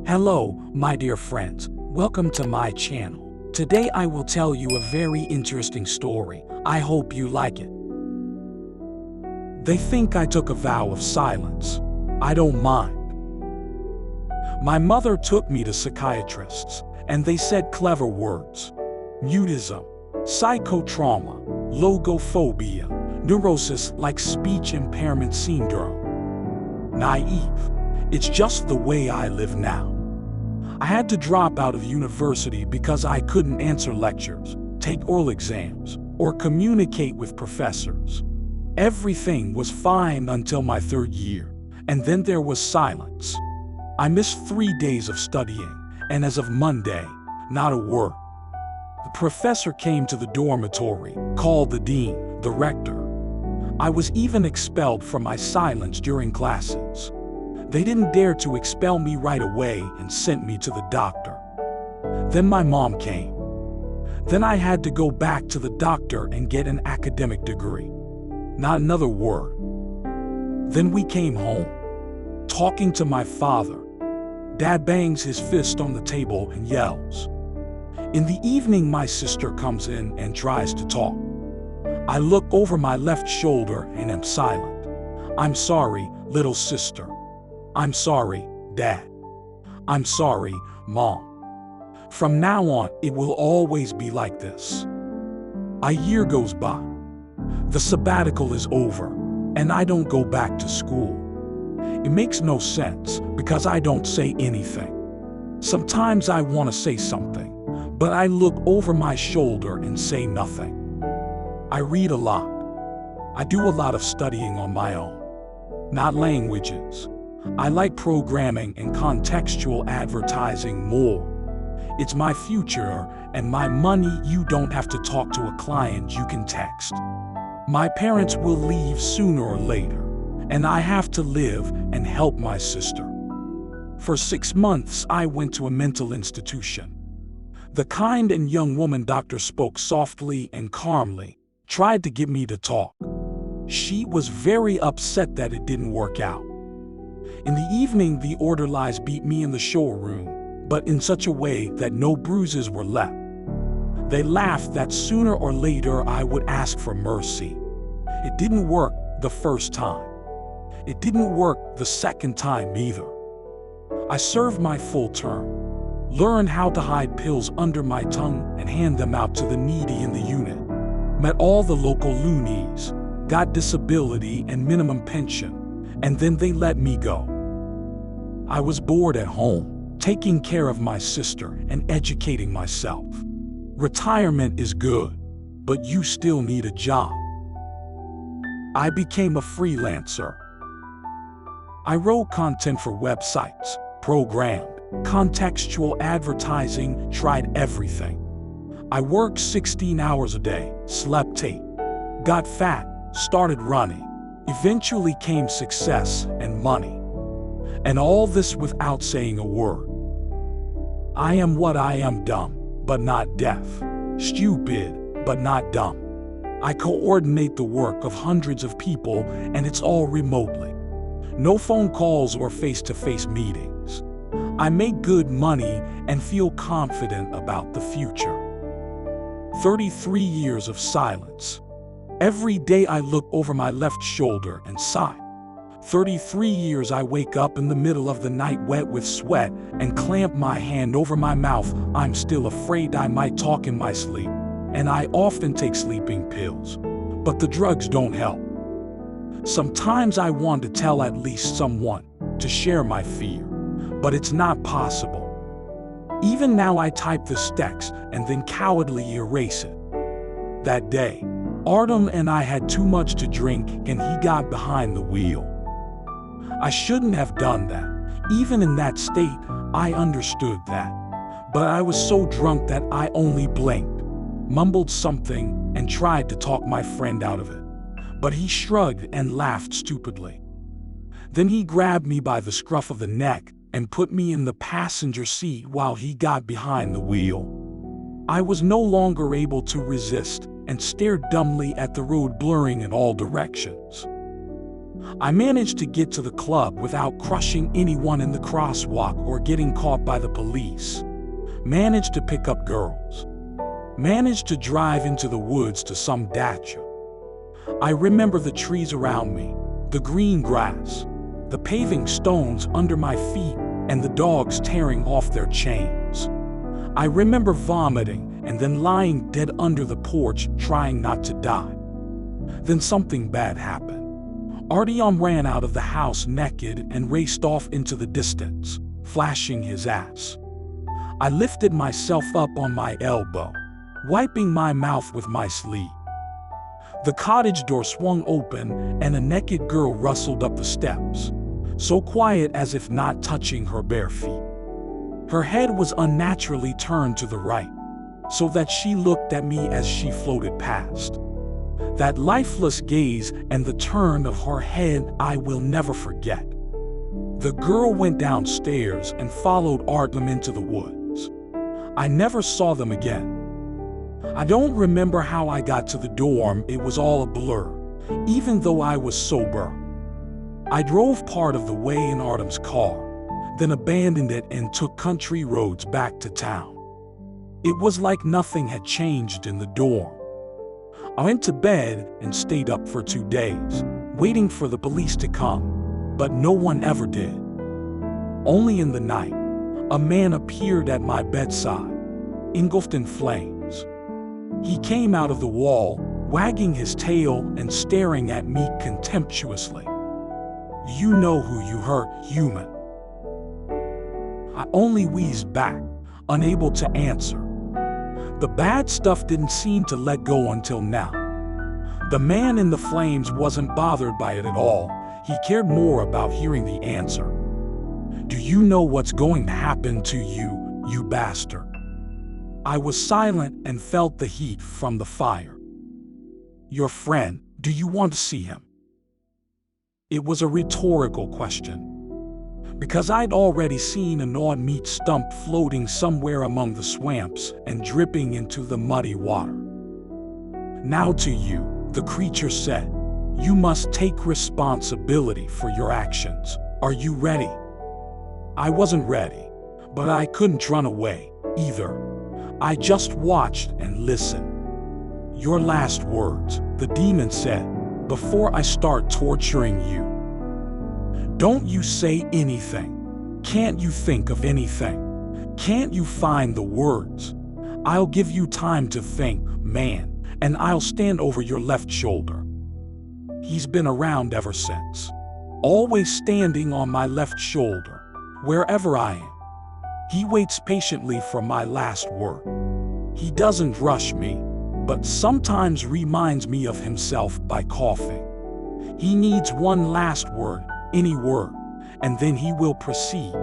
Hello, my dear friends. Welcome to my channel. Today I will tell you a very interesting story. I hope you like it. They think I took a vow of silence. I don't mind. My mother took me to psychiatrists, and they said clever words. Mutism, psychotrauma, logophobia, neurosis like speech impairment syndrome. Naive. It's just the way I live now. I had to drop out of university because I couldn't answer lectures, take oral exams, or communicate with professors. Everything was fine until my third year, and then there was silence. I missed 3 days of studying, and as of Monday, not a word. The professor came to the dormitory, called the dean, the rector. I was even expelled for my silence during classes. They didn't dare to expel me right away and sent me to the doctor. Then my mom came. Then I had to go back to the doctor and get an academic degree. Not another word. Then we came home. Talking to my father. Dad bangs his fist on the table and yells. In the evening, my sister comes in and tries to talk. I look over my left shoulder and am silent. I'm sorry, little sister. I'm sorry, Dad. I'm sorry, Mom. From now on, it will always be like this. A year goes by. The sabbatical is over, and I don't go back to school. It makes no sense because I don't say anything. Sometimes I want to say something, but I look over my shoulder and say nothing. I read a lot. I do a lot of studying on my own. Not languages. I like programming and contextual advertising more. It's my future and my money. You don't have to talk to a client, you can text. My parents will leave sooner or later, and I have to live and help my sister. For 6 months, I went to a mental institution. The kind and young woman doctor spoke softly and calmly, tried to get me to talk. She was very upset that it didn't work out. In the evening, the orderlies beat me in the showroom, but in such a way that no bruises were left. They laughed that sooner or later I would ask for mercy. It didn't work the first time. It didn't work the second time either. I served my full term, learned how to hide pills under my tongue and hand them out to the needy in the unit, met all the local loonies, got disability and minimum pension, and then they let me go. I was bored at home, taking care of my sister and educating myself. Retirement is good, but you still need a job. I became a freelancer. I wrote content for websites, programmed, contextual advertising, tried everything. I worked 16 hours a day, slept 8, got fat, started running, eventually came success and money. And all this without saying a word. I am what I am, dumb, but not deaf, stupid, but not dumb. I coordinate the work of hundreds of people, and it's all remotely. No phone calls or face-to-face meetings. I make good money and feel confident about the future. 33 years of silence. Every day I look over my left shoulder and sigh. 33 years I wake up in the middle of the night wet with sweat and clamp my hand over my mouth. I'm still afraid I might talk in my sleep, and I often take sleeping pills, but the drugs don't help. Sometimes I want to tell at least someone, to share my fear, but it's not possible. Even now I type this text and then cowardly erase it. That day, Artem and I had too much to drink and he got behind the wheel. I shouldn't have done that. Even in that state, I understood that. But I was so drunk that I only blinked, mumbled something, and tried to talk my friend out of it. But he shrugged and laughed stupidly. Then he grabbed me by the scruff of the neck and put me in the passenger seat while he got behind the wheel. I was no longer able to resist and stared dumbly at the road blurring in all directions. I managed to get to the club without crushing anyone in the crosswalk or getting caught by the police. Managed to pick up girls. Managed to drive into the woods to some dacha. I remember the trees around me, the green grass, the paving stones under my feet, and the dogs tearing off their chains. I remember vomiting and then lying dead under the porch trying not to die. Then something bad happened. Artyom ran out of the house naked and raced off into the distance, flashing his ass. I lifted myself up on my elbow, wiping my mouth with my sleeve. The cottage door swung open and a naked girl rustled up the steps, so quiet as if not touching her bare feet. Her head was unnaturally turned to the right, so that she looked at me as she floated past. That lifeless gaze and the turn of her head I will never forget. The girl went downstairs and followed Artyom into the woods. I never saw them again. I don't remember how I got to the dorm, it was all a blur, even though I was sober. I drove part of the way in Artyom's car, then abandoned it and took country roads back to town. It was like nothing had changed in the dorm. I went to bed and stayed up for 2 days, waiting for the police to come, but no one ever did. Only in the night, a man appeared at my bedside, engulfed in flames. He came out of the wall, wagging his tail and staring at me contemptuously. "You know who you hurt, human." I only wheezed back, unable to answer. The bad stuff didn't seem to let go until now. The man in the flames wasn't bothered by it at all. He cared more about hearing the answer. "Do you know what's going to happen to you, you bastard?" I was silent and felt the heat from the fire. "Your friend, do you want to see him?" It was a rhetorical question, because I'd already seen an odd meat stump floating somewhere among the swamps and dripping into the muddy water. "Now to you," the creature said. "You must take responsibility for your actions. Are you ready?" I wasn't ready, but I couldn't run away, either. I just watched and listened. "Your last words," the demon said, "before I start torturing you. Don't you say anything. Can't you think of anything? Can't you find the words? I'll give you time to think, man, and I'll stand over your left shoulder." He's been around ever since, always standing on my left shoulder, wherever I am. He waits patiently for my last word. He doesn't rush me, but sometimes reminds me of himself by coughing. He needs one last word, any word, and then he will proceed.